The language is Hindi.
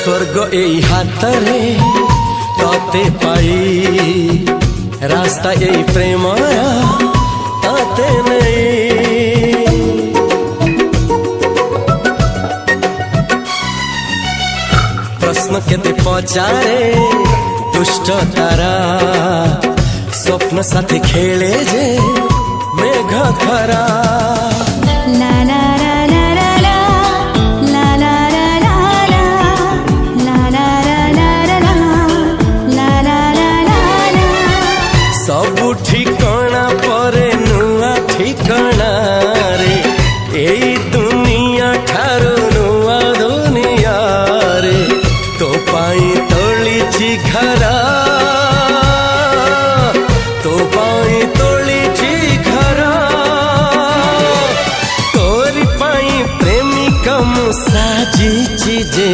स्वर्ग एई हातरे तते पाई रास्ता एई प्रेम तते नहीं। प्रश्न केते पचारे दुष्ट तारा स्वप्न साथी खेले जे मेघ खरा। सबु ठिकाना परे नुआ ठिकाना रे एई दुनिया ठारू नुआ दुनिया रे। तो पाई तोलिछि घरा तो पाई तोलिछि घरा तोरी पाई प्रेमिका मु साजिछि जे।